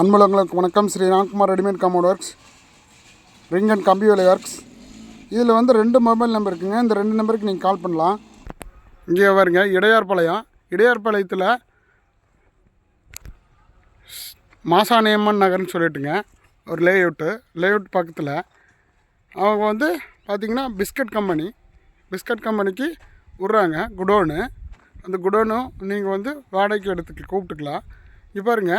அன்புள்ளவங்களுக்கு வணக்கம். Shri Ramkumar readymade compound works, ring and கம்பி வேலை ஒர்க்ஸ். இதில் வந்து 2 மொபைல் நம்பர் இருக்குங்க. இந்த 2 நம்பருக்கு நீங்கள் கால் பண்ணலாம். இங்கே வருங்க, இடையார்பாளையத்தில் மாசாணியம்மன் நகர்னு சொல்லிட்டுங்க ஒரு லேஅவுட் பக்கத்தில். அவங்க வந்து பார்த்திங்கன்னா பிஸ்கட் கம்பெனிக்கு விட்றாங்க குடோனு. அந்த குடோனும் நீங்கள் வந்து வாடகைக்கு எடுத்துக்க கூப்பிட்டுக்கலாம். இப்போ பாருங்க,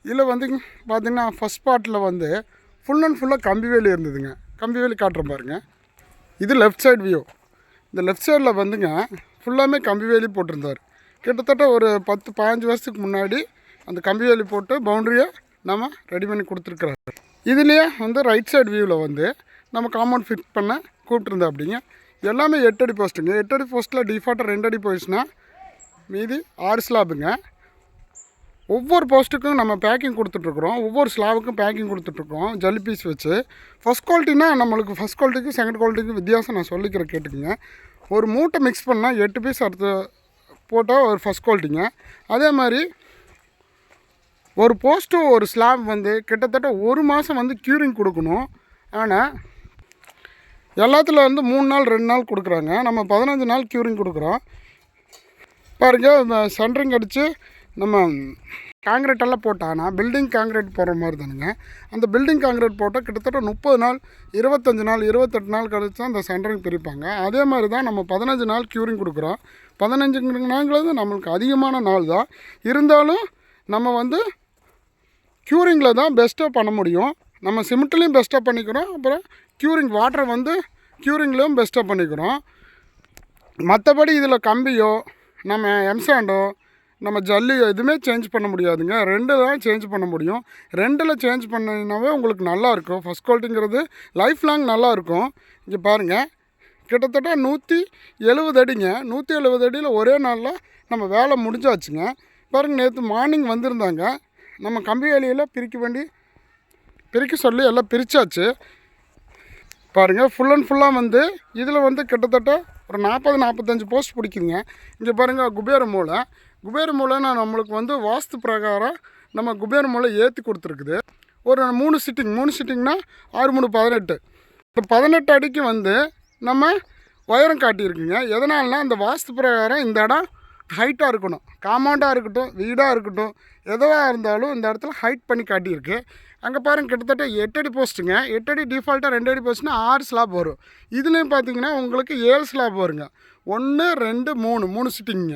இதில் வந்து பார்த்திங்கன்னா ஃபஸ்ட் பார்ட்டில் வந்து ஃபுல் அண்ட் ஃபுல்லாக கம்பி வேலி இருந்ததுங்க. கம்பி வேலி காட்டுறேன் பாருங்கள். இது லெஃப்ட் சைடு வியூ. இந்த லெஃப்ட் சைடில் வந்துங்க ஃபுல்லாமே கம்பி வேலி போட்டிருந்தார். கிட்டத்தட்ட ஒரு 10-15 வருஷத்துக்கு முன்னாடி அந்த கம்பி வேலி போட்டு பவுண்ட்ரியை நம்ம ரெடி பண்ணி கொடுத்துருக்குறாரு. இதுலேயே வந்து ரைட் சைடு வியூவில் வந்து நம்ம காம்பவுண்ட் ஃபிட் பண்ண கூப்பிட்டுருந்தோம். அப்படிங்க எல்லாமே 8 அடி போஸ்ட்டுங்க. 8 அடி போஸ்ட்டில் டிஃபால்ட்டாக 2 அடி போயிடுச்சுன்னா மீதி 6 ஸ்லாபுங்க. ஒவ்வொரு போஸ்ட்டுக்கும் நம்ம பேக்கிங் கொடுத்துட்ருக்குறோம். ஒவ்வொரு ஸ்லாபுக்கும் பேக்கிங் கொடுத்துட்ருக்கோம் ஜல்லி பீஸ் வச்சு. ஃபஸ்ட் குவாலிட்டினா நம்மளுக்கு ஃபஸ்ட் குவாலிட்டிக்கும் செகண்ட் குவாலிட்டிக்கும் வித்தியாசம் நான் சொல்லிக்கிறேன், கேட்டுக்குங்க. ஒரு மூட்டை மிக்ஸ் பண்ணால் 8 பீஸ் அடுத்து போட்டால் ஒரு ஃபஸ்ட் குவாலிட்டிங்க. அதே மாதிரி ஒரு போஸ்ட்டு ஒரு ஸ்லாப் வந்து கிட்டத்தட்ட 1 மாதம் வந்து க்யூரிங் கொடுக்கணும். ஆனால் எல்லாத்தில் வந்து 3 நாள் 2 நாள் கொடுக்குறாங்க. நம்ம 15 நாள் க்யூரிங் கொடுக்குறோம். பாருங்கள், சென்ட்ரிங் அடித்து நம்ம காங்கிரீட்டெல்லாம் போட்டாங்கன்னா பில்டிங் காங்கிரீட் போடுற மாதிரி தானுங்க. அந்த பில்டிங் காங்கிரீட் போட்டால் கிட்டத்தட்ட 30 நாள் 25 நாள் 28 நாள் கழிச்சு தான் அந்த சென்டரிங் பிரிப்பாங்க. அதே மாதிரி தான் நம்ம 15 நாள் க்யூரிங் கொடுக்குறோம். 15 நாள்ங்கிறது நம்மளுக்கு அதிகமான நாள் தான். இருந்தாலும் நம்ம வந்து க்யூரிங்கில் தான் பெஸ்ட்டாக பண்ண முடியும். நம்ம சிமெண்ட்லேயும் பெஸ்ட்டாக பண்ணிக்கிறோம். அப்புறம் க்யூரிங் வாட்டரை வந்து க்யூரிங்லேயும் பெஸ்ட்டாக பண்ணிக்கிறோம். மற்றபடி இதில் கம்பியோ நம்ம எம்சாண்டோ நம்ம ஜல்லி எதுவுமே சேஞ்ச் பண்ண முடியாதுங்க. 2 தான் சேஞ்ச் பண்ண முடியும். 2ல் சேஞ்ச் பண்ணினாவே உங்களுக்கு நல்லாயிருக்கும். ஃபஸ்ட் குவாலிட்டிங்கிறது லைஃப் லாங் நல்லாயிருக்கும். இங்கே பாருங்கள், கிட்டத்தட்ட 170 அடிங்க. 170 அடியில் ஒரே நாளில் நம்ம வேலை முடிஞ்சாச்சுங்க. பாருங்கள், நேற்று மார்னிங் வந்திருந்தாங்க. நம்ம கம்பி வேலையில் பிரிக்க சொல்லி எல்லாம் பிரித்தாச்சு. பாருங்கள், ஃபுல் அண்ட் ஃபுல்லாக வந்து இதில் வந்து கிட்டத்தட்ட ஒரு 40-45 போஸ்ட் பிடிக்குதுங்க. இங்கே பாருங்கள், குபேர மூலைன்னா நம்மளுக்கு வந்து வாஸ்து பிரகாரம் நம்ம குபேர மூலை ஏற்றி கொடுத்துருக்குது. ஒரு 3 சிட்டிங்னா 6×3 = 18. இப்போ 18 அடிக்கு வந்து நம்ம உயரம் காட்டியிருக்குங்க. எதனால்னா அந்த வாஸ்து பிரகாரம் இந்த இடம் ஹைட்டாக இருக்கணும். காம்பவுண்டாக இருக்கட்டும், வீடாக இருக்கட்டும், எதுவாக இருந்தாலும் இந்த இடத்துல ஹைட் பண்ணி காட்டியிருக்கு. அங்கே பாருங்கள், கிட்டத்தட்ட 8 அடி போஸ்ட்டுங்க. 8 அடி டிஃபால்ட்டாக 2 அடி போஸ்ட்னா 6 ஸ்லாப் வரும். இதுலேயும் பார்த்தீங்கன்னா உங்களுக்கு 7 ஸ்லாப் வருங்க. 1 2 3 சிட்டிங்க.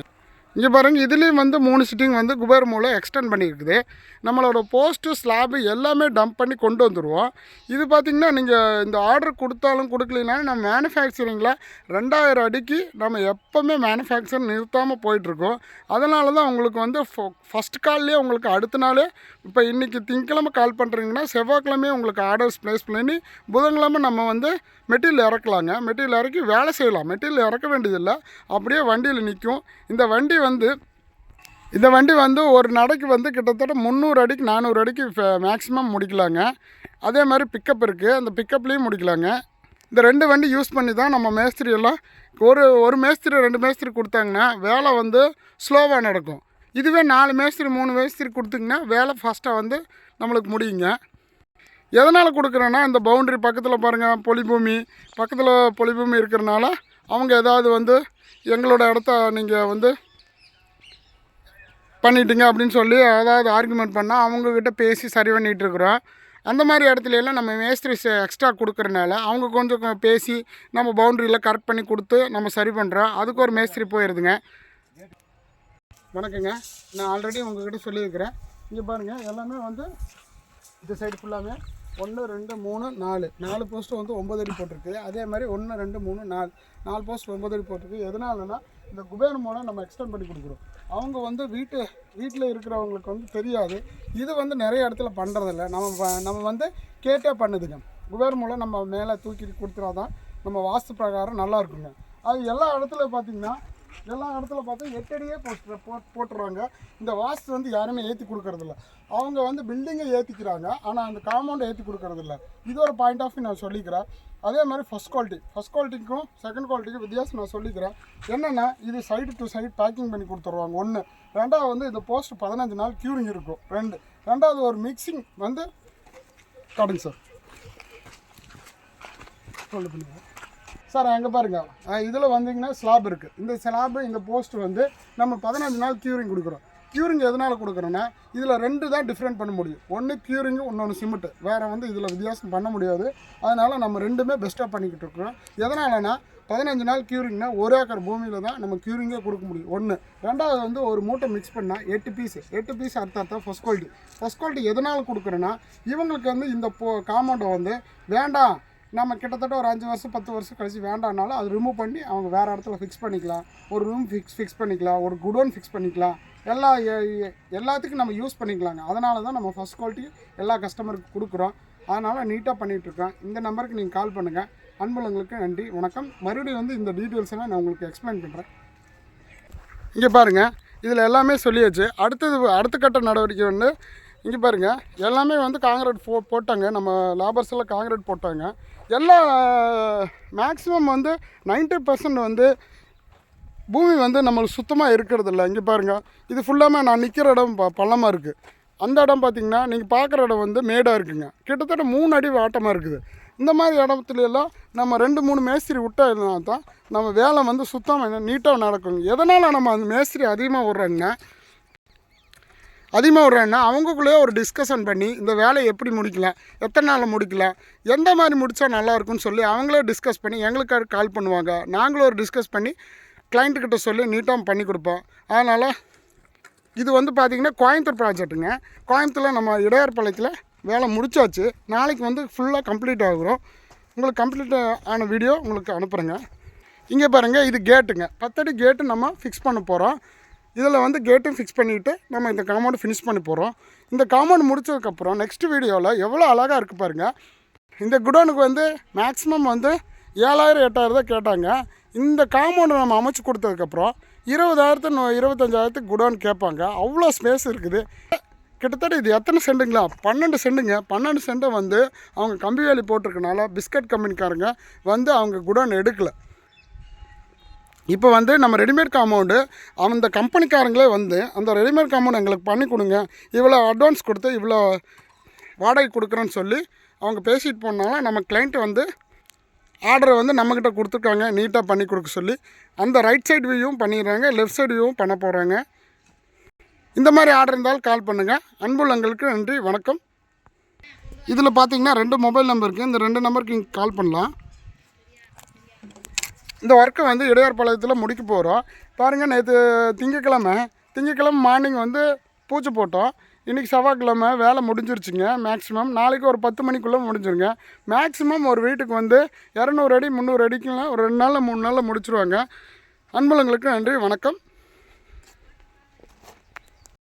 இங்கே பாருங்கள், இதுலேயும் வந்து 3 சிட்டிங் வந்து குபேர மூலை எக்ஸ்டெண்ட் பண்ணியிருக்குது. நம்மளோட போஸ்ட்டு ஸ்லாபு எல்லாமே டம்ப் பண்ணி கொண்டு வந்துடுவோம். இது பார்த்திங்கன்னா நீங்கள் இந்த ஆர்டர் கொடுத்தாலும் கொடுக்கலனாலும் நம்ம மேனுஃபேக்சரிங்கில் 2000 அடிக்கு நம்ம எப்போவுமே மேனுஃபேக்சர் நிறுத்தாமல் போயிட்டுருக்கோம். அதனால தான் உங்களுக்கு வந்து ஃபஸ்ட் கால்லேயே உங்களுக்கு அடுத்த நாளே, இப்போ இன்றைக்கி திங்கக்கிழமை கால் பண்ணுறீங்கன்னா செவ்வாய்க்கிழமையே உங்களுக்கு ஆர்டர்ஸ் ப்ளேஸ் பண்ணி புதன்கிழமை நம்ம வந்து மெட்டீரியல் இறக்கலாங்க. மெட்டீரியல் இறக்கி வேலை செய்யலாம். மெட்டீரியல் இறக்க வேண்டியதில்லை, அப்படியே வண்டியில் நிற்கும். இந்த வண்டி வந்து ஒரு நடைக்கு வந்து கிட்டத்தட்ட 300 அடிக்கு 400 அடிக்கு மேக்ஸிமம் முடிக்கலாங்க. அதே மாதிரி பிக்கப் இருக்குது, அந்த பிக்கப்லேயும் முடிக்கலாங்க. இந்த 2 வண்டி யூஸ் பண்ணி தான் நம்ம மேஸ்திரி எல்லாம் ஒரு மேஸ்திரி 2 மேஸ்திரி கொடுத்தாங்கன்னா வேலை வந்து ஸ்லோவாக நடக்கும். இதுவே 4 மேஸ்திரி 3 மேஸ்திரி கொடுத்திங்கன்னா வேலை ஃபாஸ்ட்டாக வந்து நம்மளுக்கு முடியுங்க. எதனால் கொடுக்குறேன்னா, இந்த பவுண்ட்ரி பக்கத்தில் பாருங்கள், பொலிபூமி இருக்கிறனால அவங்க ஏதாவது வந்து எங்களோட இடத்த நீங்கள் வந்து பண்ணிட்டீங்க அப்படின்னு சொல்லி அதாவது ஆர்குமெண்ட் பண்ணால் அவங்கக்கிட்ட பேசி சரி பண்ணிகிட்ருக்குறோம். அந்த மாதிரி இடத்துலலாம் நம்ம மேஸ்திரி எக்ஸ்ட்ரா கொடுக்குறனால அவங்க கொஞ்சம் பேசி நம்ம பவுண்ட்ரியில் கரெக்ட் பண்ணி கொடுத்து நம்ம சரி பண்ணுறோம். அதுக்கு ஒரு மேஸ்திரி போயிடுதுங்க. வணக்கங்க, நான் ஆல்ரெடி உங்கள்கிட்ட சொல்லியிருக்கிறேன். இங்கே பாருங்கள், எல்லாமே வந்து இந்த சைடு ஃபுல்லாமே 1 2 3 4 போஸ்ட்டு வந்து 9 அடி போட்டிருக்கு. அதே மாதிரி 1 2 3 4 போஸ்ட் 9 அடி போட்டிருக்கு. எதனாலனா இந்த குபேர மூலம் நம்ம எக்ஸ்டெண்ட் பண்ணி கொடுக்குறோம். அவங்க வந்து வீட்டில் இருக்கிறவங்களுக்கு வந்து தெரியாது. இது வந்து நிறைய இடத்துல பண்ணுறதில்ல. நம்ம வந்து கேட்டே பண்ணுதுங்க. குபேர மூலம் நம்ம மேலே தூக்கி கொடுத்துறா தான் நம்ம வாஸ்து பிரகாரம் நல்லா இருக்குங்க. அது எல்லா இடத்துல பார்த்தா 8 அடியே போட்டுருவாங்க. இந்த வாஸ்து வந்து யாருமே ஏற்றி கொடுக்கறதில்ல. அவங்க வந்து பில்டிங்கை ஏற்றிக்கிறாங்க, ஆனால் அந்த காம்பவுண்டை ஏற்றி கொடுக்கறதில்ல. இது ஒரு பாயிண்ட் ஆஃப் வியூ நான் சொல்லிக்கிறேன். அதே மாதிரி ஃபஸ்ட் குவாலிட்டிக்கும் செகண்ட் குவாலிட்டிக்கும் வித்தியாசம் நான் சொல்லிக்கிறேன். என்னென்னா, இது சைடு டு சைடு பேக்கிங் பண்ணி கொடுத்துருவாங்க. 1 2வது வந்து இந்த போஸ்ட் 15 நாள் க்யூரிங் இருக்கும். 2 ரெண்டாவது ஒரு மிக்சிங் வந்து காட்டுங்க சார். சொல்ல பண்ணுங்க சார். அங்கே பாருங்கள், இதில் வந்தீங்கன்னா ஸ்லாப் இருக்குது. இந்த ஸ்லாப்பு இந்த போஸ்ட் வந்து நம்ம 15 நாள் க்யூரிங் கொடுக்குறோம். க்யூரிங் எதனால் கொடுக்குறோன்னா இதில் 2 தான் டிஃப்ரெண்ட் பண்ண முடியும். ஒன்று க்யூரிங்கு, இன்னொன்று சிமெண்ட்டு. வேறு வந்து இதில் வித்தியாசம் பண்ண முடியாது. அதனால் நம்ம 2மே பெஸ்ட்டாக பண்ணிக்கிட்டு இருக்கிறோம். எதனாலனா 15 நாள் க்யூரிங்னா 1 ஏக்கர் பூமியில் தான் நம்ம க்யூரிங்கே கொடுக்க முடியும். ஒன்று. ரெண்டாவது வந்து ஒரு மூட்டை மிக்ஸ் பண்ணால் 8 பீஸ் அர்த்தம் ஃபஸ்ட் குவாலிட்டி எதனால் கொடுக்குறோன்னா இவங்களுக்கு வந்து இந்த காம்பவுண்டை வந்து வேண்டாம், நம்ம கிட்டத்தட்ட ஒரு 5 வருஷம் 10 வருஷம் கழிச்சு வேண்டாம்னாலும் அது ரிமூவ் பண்ணி அவங்க வேறு இடத்துல ஃபிக்ஸ் பண்ணிக்கலாம். ஒரு ரூம் ஃபிக்ஸ் பண்ணிக்கலாம், ஒரு குடோன் ஃபிக்ஸ் பண்ணிக்கலாம். எல்லாத்துக்கும் நம்ம யூஸ் பண்ணிக்கலாங்க. அதனால தான் நம்ம ஃபஸ்ட் குவாலிட்டி எல்லா கஸ்டமருக்கு கொடுக்குறோம். அதனால் நீட்டாக பண்ணிகிட்ருக்கோம். இந்த நம்பருக்கு நீங்கள் கால் பண்ணுங்கள். அன்புள்ளங்களுக்கு நன்றி, வணக்கம். மறுபடியும் வந்து இந்த டீட்டெயில்ஸெல்லாம் நான் உங்களுக்கு எக்ஸ்பிளைன் பண்ணுறேன். இங்கே பாருங்கள், இதில் எல்லாமே சொல்லியாச்சு. அடுத்த கட்ட நடவடிக்கை வந்து இங்கே பாருங்கள், எல்லாமே வந்து காங்கிரீட் போட்டாங்க. நம்ம லேபர்ஸ் எல்லாம் காங்கிரீட் போட்டாங்க. எல்லா மேக்ஸிமம் வந்து 90% வந்து பூமி வந்து நம்மளுக்கு சுத்தமாக இருக்கிறதில்ல. இங்கே பாருங்கள், இது ஃபுல்லாமே நான் நிற்கிற இடம் பள்ளமாக இருக்குது. அந்த இடம் பார்த்திங்கன்னா நீங்கள் பார்க்குற இடம் வந்து மேடாக இருக்குங்க. கிட்டத்தட்ட 3 அடி வாட்டமாக இருக்குது. இந்த மாதிரி இடத்துலலாம் நம்ம 2-3 மேஸ்திரி விட்டா தான் நம்ம வேலை வந்து சுத்தமாக நீட்டாக நடக்குங்க. எதனால் நம்ம அந்த மேஸ்திரி அதிகமாக விட்றாங்கன்னா அவங்களுக்குள்ளேயே ஒரு டிஸ்கஷன் பண்ணி இந்த வேலையை எப்படி முடிக்கலாம், எத்தனை நாளில் முடிக்கலாம், எந்த மாதிரி முடித்தா நல்லாயிருக்குன்னு சொல்லி அவங்களே டிஸ்கஸ் பண்ணி எங்களுக்காக கால் பண்ணுவாங்க. நாங்களும் ஒரு டிஸ்கஸ் பண்ணி கிளைண்ட்டுக்கிட்ட சொல்லி நீட்டாக பண்ணி கொடுப்போம். அதனால் இது வந்து பார்த்திங்கன்னா கோயம்புத்தூர் ப்ராஜெக்ட்டுங்க. கோயம்புத்தூரில் நம்ம இடையார்பாளையத்தில் வேலை முடிச்சாச்சு. நாளைக்கு வந்து ஃபுல்லாக கம்ப்ளீட் ஆகுறோம். உங்களுக்கு கம்ப்ளீட் ஆன வீடியோ உங்களுக்கு அனுப்புகிறேங்க. இங்கே பாருங்கள், இது கேட்டுங்க. 10 அடி கேட்டு நம்ம ஃபிக்ஸ் பண்ண போகிறோம். இதில் வந்து கேட்டும் ஃபிக்ஸ் பண்ணிவிட்டு நம்ம இந்த காம்பவுண்டு ஃபினிஷ் பண்ணி போகிறோம். இந்த காம்பவுண்டு முடிச்சதுக்கப்புறம் நெக்ஸ்ட் வீடியோவில் எவ்வளோ அழகாக இருக்குது பாருங்கள். இந்த குடோனுக்கு வந்து மேக்ஸிமம் வந்து 7,000-8,000 தான் கேட்டாங்க. இந்த காம்பவுண்டு நம்ம அமைச்சு கொடுத்ததுக்கப்புறம் 20,000-25,000 குடோன் கேட்பாங்க. அவ்வளோ ஸ்பேஸ் இருக்குது. கிட்டத்தட்ட இது எத்தனை சென்ட்டுங்களா? 12 சென்ட்டுங்க. 12 சென்ட்டை வந்து அவங்க கம்பி வேலி போட்டிருக்கனால பிஸ்கட் கம்பெனிக்காரங்க வந்து அவங்க குடோன் எடுக்கலை. இப்போ வந்து நம்ம ரெடிமேட் காம்பவுண்டு அந்த கம்பெனிக்காரங்களே வந்து அந்த ரெடிமேட் காம்பவுண்டு எங்களுக்கு பண்ணி கொடுங்க, இவ்வளோ அட்வான்ஸ் கொடுத்து இவ்வளோ வாடகை கொடுக்குறேன்னு சொல்லி அவங்க பேசிட்டு போனால நம்ம கிளைண்ட்டு வந்து ஆர்டரை வந்து நம்மக்கிட்ட கொடுத்துருக்காங்க நீட்டாக பண்ணி கொடுக்க சொல்லி. அந்த ரைட் சைடு வியூவும் பண்ணிடுறாங்க, லெஃப்ட் சைடு வியூவும் பண்ண போகிறாங்க. இந்த மாதிரி ஆர்டர் இருந்தாலும் கால் பண்ணுங்கள். அன்புள்ளங்களுக்கு நன்றி, வணக்கம். இதில் பார்த்தீங்கன்னா 2 மொபைல் நம்பர் இருக்குது. இந்த 2 நம்பருக்கு நீங்கள் கால் பண்ணலாம். இந்த ஒர்க்கை வந்து இடையார்பாளையத்தில் முடிக்க போகிறோம். பாருங்கள், நேற்று திங்கக்கிழமை மார்னிங் வந்து பூச்சி போட்டோம். இன்றைக்கி செவ்வாய்க்கிழமை வேலை முடிஞ்சிருச்சுங்க. மேக்ஸிமம் நாளைக்கு ஒரு 10 மணிக்குள்ளே முடிஞ்சிருங்க. மேக்ஸிமம் ஒரு வீட்டுக்கு வந்து 200 அடி 300 அடிக்குலாம் ஒரு 2 நாளில் 3 நாளில் முடிச்சுருவாங்க. அன்புள்ளங்களுக்கு நன்றி, வணக்கம்.